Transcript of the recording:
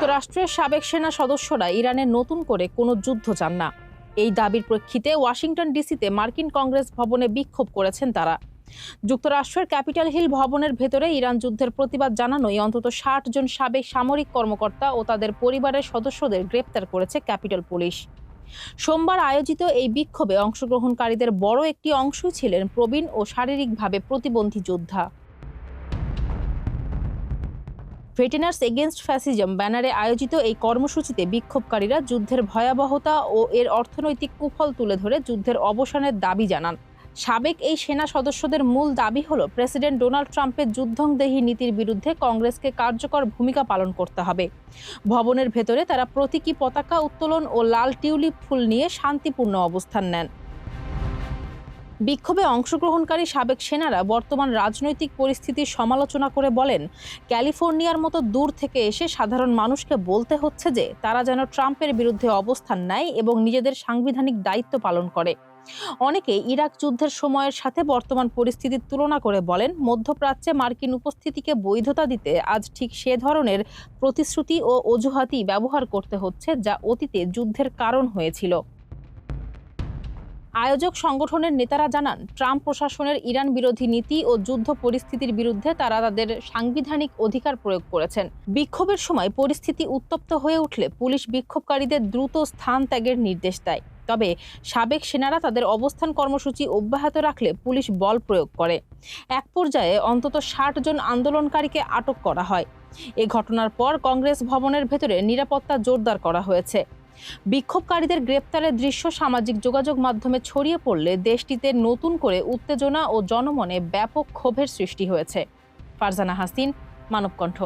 যুক্তরাষ্ট্রের সাবেক সেনা সদস্যরা ইরানে নতুন করে কোনো যুদ্ধ চান না। এই দাবির প্রেক্ষিতে ওয়াশিংটন ডিসিতে মার্কিন কংগ্রেস ভবনে বিক্ষোভ করেছেন তারা। যুক্তরাষ্ট্রের ক্যাপিটাল হিল ভবনের ভেতরে ইরান যুদ্ধের প্রতিবাদ জানানোয় অন্তত ৬০ জন সাবেক সামরিক কর্মকর্তা ও তাদের পরিবারের সদস্যদের গ্রেপ্তার করেছে ক্যাপিটাল পুলিশ। সোমবার আয়োজিত এই বিক্ষোভে অংশগ্রহণকারীদের বড় একটি অংশই ছিলেন প্রবীণ ও শারীরিকভাবে প্রতিবন্ধী যোদ্ধা। ভেটেরানস এগেইনস্ট ফ্যাসিজম ব্যানারে আয়োজিত এই কর্মসূচিতে বিক্ষোভকারীরা যুদ্ধের ভয়াবহতা ও এর অর্থনৈতিক কুফল তুলে ধরে যুদ্ধের অবসানের দাবি জানান। সাবেক এই সেনা সদস্যদের মূল দাবি হল প্রেসিডেন্ট ডোনাল্ড ট্রাম্পের যুদ্ধংদেহী নীতির বিরুদ্ধে কংগ্রেসকে কার্যকর ভূমিকা পালন করতে হবে। ভবনের ভেতরে তারা প্রতীকী পতাকা উত্তোলন ও লাল টিউলিপ ফুল নিয়ে শান্তিপূর্ণ অবস্থান নেন। বিক্ষোভে অংশগ্রহণকারী সাবেক সেনারা বর্তমান রাজনৈতিক পরিস্থিতির সমালোচনা করে বলেন, ক্যালিফোর্নিয়ার মতো দূর থেকে এসে সাধারণ মানুষকে বলতে হচ্ছে যে তারা যেন ট্রাম্পের বিরুদ্ধে অবস্থান নেয় এবং নিজেদের সাংবিধানিক দায়িত্ব পালন করে। অনেকে ইরাক যুদ্ধের সময়ের সাথে বর্তমান পরিস্থিতির তুলনা করে বলেন, মধ্যপ্রাচ্যে মার্কিন উপস্থিতিকে বৈধতা দিতে আজ ঠিক সে ধরনের প্রতিশ্রুতি ও অজুহাতই ব্যবহার করতে হচ্ছে যা অতীতে যুদ্ধের কারণ হয়েছিল। আয়োজক সংগঠনের নেতারা জানান, ট্রাম্প প্রশাসনের ইরান বিরোধী নীতি ও যুদ্ধ পরিস্থিতির বিরুদ্ধে তারা তাদের সাংবিধানিক অধিকার প্রয়োগ করেছেন। বিক্ষোভের সময় পরিস্থিতি উত্তপ্ত হয়ে উঠলে পুলিশ বিক্ষোভকারীদের দ্রুত স্থান ত্যাগের নির্দেশ দেয়। তবে সাবেক সেনারা তাদের অবস্থান কর্মসূচি অব্যাহত রাখলে পুলিশ বল প্রয়োগ করে। এক পর্যায়ে অন্তত ৬০ জন আন্দোলনকারীকে আটক করা হয়। এ ঘটনার পর কংগ্রেস ভবনের ভেতরে নিরাপত্তা জোরদার করা হয়েছে। বিক্ষোভকারীদের গ্রেপ্তারের দৃশ্য সামাজিক যোগাযোগ মাধ্যমে ছড়িয়ে পড়লে দেশটিতে নতুন করে উত্তেজনা ও জনমনে ব্যাপক ক্ষোভের সৃষ্টি হয়েছে। ফারজানা হাসিন, মানবকণ্ঠ।